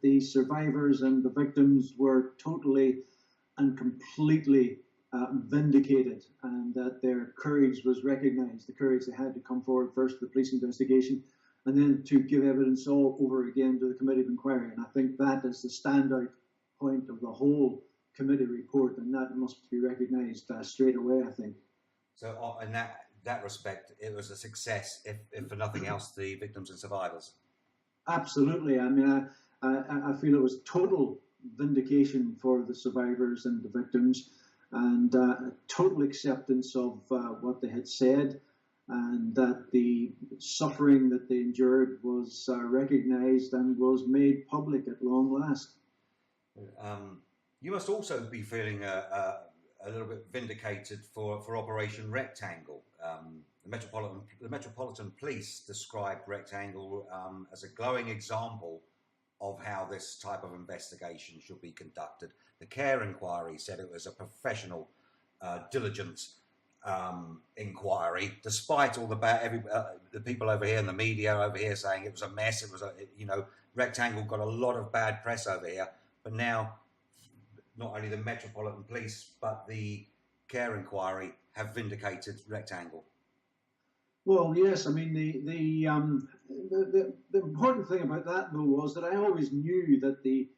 the survivors and the victims were totally and completely vindicated, and that their courage was recognised, the courage they had to come forward first to the police investigation and then to give evidence all over again to the Committee of Inquiry. And I think that is the standout point of the whole committee report, and that must be recognised straight away, I think. So in that respect, it was a success, if for nothing else, the victims and survivors. Absolutely. I mean, I feel it was total vindication for the survivors and the victims, and total acceptance of what they had said, and that the suffering that they endured was recognised and was made public at long last. You must also be feeling a little bit vindicated for Operation Rectangle. The Metropolitan Police described Rectangle as a glowing example of how this type of investigation should be conducted. The Care Inquiry said it was a professional, diligent inquiry, despite all the people over here in the media over here saying it was a mess. It was Rectangle got a lot of bad press over here, but now not only the Metropolitan Police but the Care Inquiry have vindicated Rectangle. Well, yes. I mean, the important thing about that, though, was that I always knew that the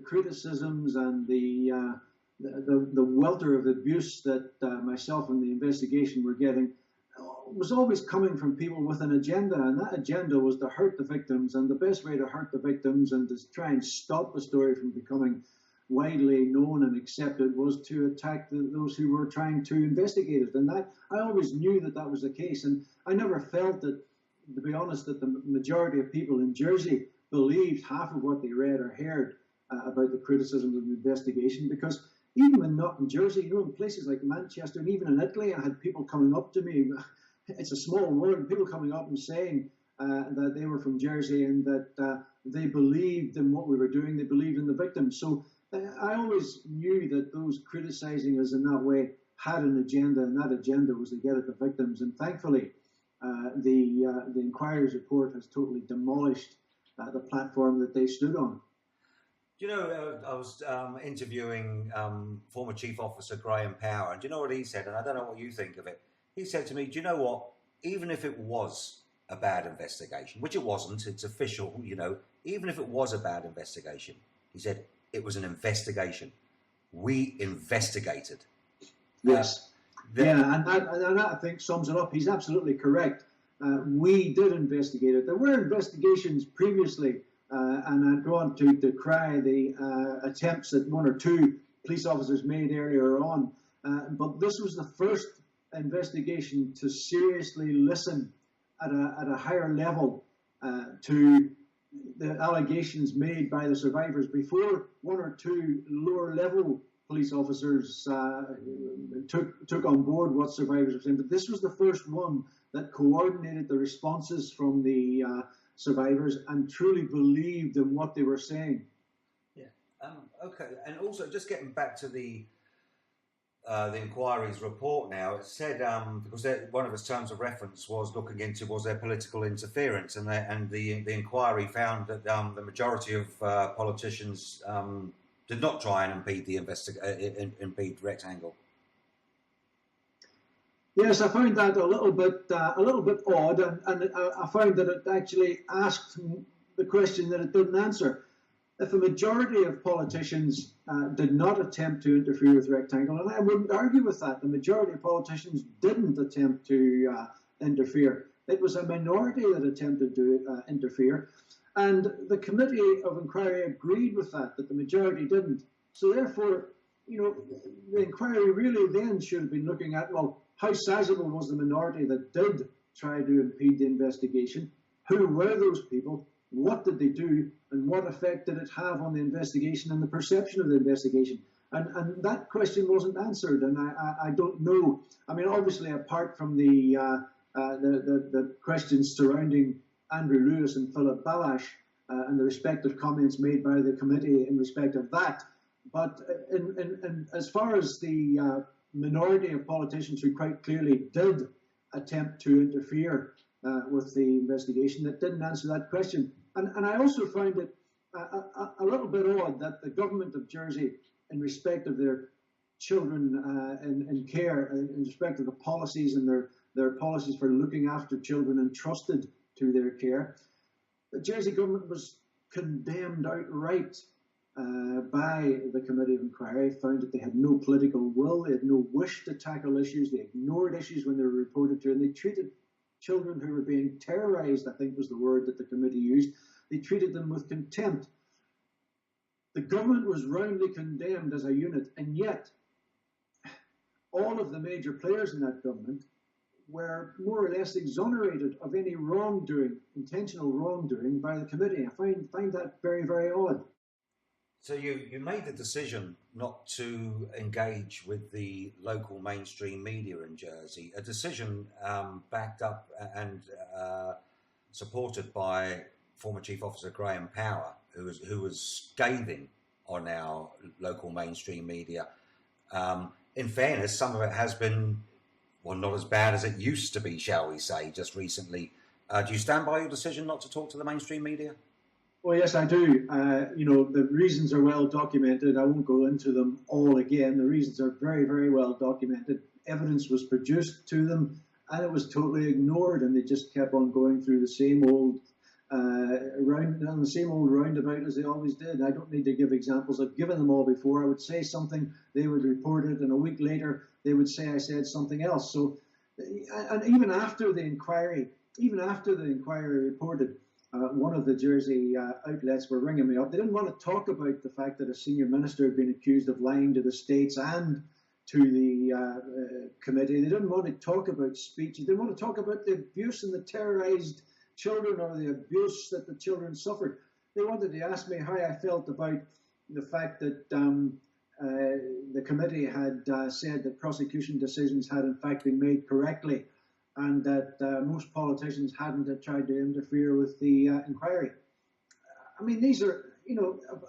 criticisms and the welter of abuse that myself and the investigation were getting was always coming from people with an agenda, and that agenda was to hurt the victims. And the best way to hurt the victims and to try and stop the story from becoming widely known and accepted was to attack those who were trying to investigate it. And that I always knew that was the case, and I never felt that, to be honest, that the majority of people in Jersey believed half of what they read or heard about the criticisms of the investigation, because even when not in Jersey, in places like Manchester and even in Italy, I had people coming up to me. It's a small world. People coming up and saying that they were from Jersey and that they believed in what we were doing. They believed in the victims. So I always knew that those criticising us in that way had an agenda, and that agenda was to get at the victims. And thankfully, the inquiry's report has totally demolished the platform that they stood on. Do you know, I was interviewing former Chief Officer Graham Power, and do you know what he said? And I don't know what you think of it. He said to me, do you know what? Even if it was a bad investigation, which it wasn't, it's official, even if it was a bad investigation, he said, it was an investigation. We investigated. Yes. And that I think sums it up. He's absolutely correct. We did investigate it. There were investigations previously, and I'd go on to decry the attempts that one or two police officers made earlier on. But this was the first investigation to seriously listen at a higher level to the allegations made by the survivors. Before, one or two lower level police officers took on board what survivors were saying, but this was the first one that coordinated the responses from the survivors and truly believed in what they were saying. Yeah. Okay. And also, just getting back to the inquiry's report now, it said because one of its terms of reference was looking into was there political interference, and the inquiry found that the majority of politicians did not try and impede Rectangle. Yes, I found that a little bit odd, and I found that it actually asked the question that it didn't answer. If a majority of politicians did not attempt to interfere with Rectangle, and I wouldn't argue with that, the majority of politicians didn't attempt to interfere. It was a minority that attempted to interfere, and the Committee of Inquiry agreed with that the majority didn't. So therefore, the inquiry really then should have been looking at, well, how sizable was the minority that did try to impede the investigation? Who were those people? What did they do? And what effect did it have on the investigation and the perception of the investigation? And that question wasn't answered, and I don't know. I mean, obviously, apart from the questions surrounding Andrew Lewis and Philip Balash and the respective comments made by the committee in respect of that, but in as far as the minority of politicians who quite clearly did attempt to interfere with the investigation, that didn't answer that question. And I also found it a little bit odd that the government of Jersey, in respect of their children in care, in respect of the policies and their policies for looking after children entrusted to their care, the Jersey government was condemned outright by the Committee of Inquiry, found that they had no political will, they had no wish to tackle issues, they ignored issues when they were reported to, and they treated children who were being terrorised, I think was the word that the committee used, they treated them with contempt. The government was roundly condemned as a unit, and yet all of the major players in that government were more or less exonerated of any wrongdoing, intentional wrongdoing by the committee. I find that very, very odd. So you made the decision not to engage with the local mainstream media in Jersey, a decision backed up and supported by former Chief Officer Graham Power, who was scathing on our local mainstream media. In fairness, some of it has been, well, not as bad as it used to be, shall we say, just recently. Do you stand by your decision not to talk to the mainstream media? Well, yes, I do. The reasons are well documented. I won't go into them all again. The reasons are very, very well documented. Evidence was produced to them, and it was totally ignored, and they just kept on going through the same old roundabout as they always did. I don't need to give examples. I've given them all before. I would say something, they would report it, and a week later they would say I said something else. So, and even after the inquiry reported, one of the Jersey outlets were ringing me up. They didn't want to talk about the fact that a senior minister had been accused of lying to the States and to the committee. They didn't want to talk about speech. They didn't want to talk about the abuse and the terrorised children or the abuse that the children suffered. They wanted to ask me how I felt about the fact that the committee had said that prosecution decisions had in fact been made correctly, and that most politicians hadn't tried to interfere with the inquiry. I mean, these are,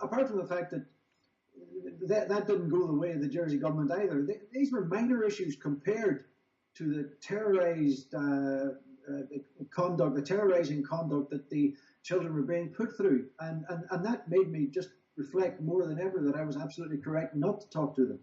apart from the fact that that didn't go the way of the Jersey government either, these were minor issues compared to the terrorised the terrorising conduct that the children were being put through. And that made me just reflect more than ever that I was absolutely correct not to talk to them.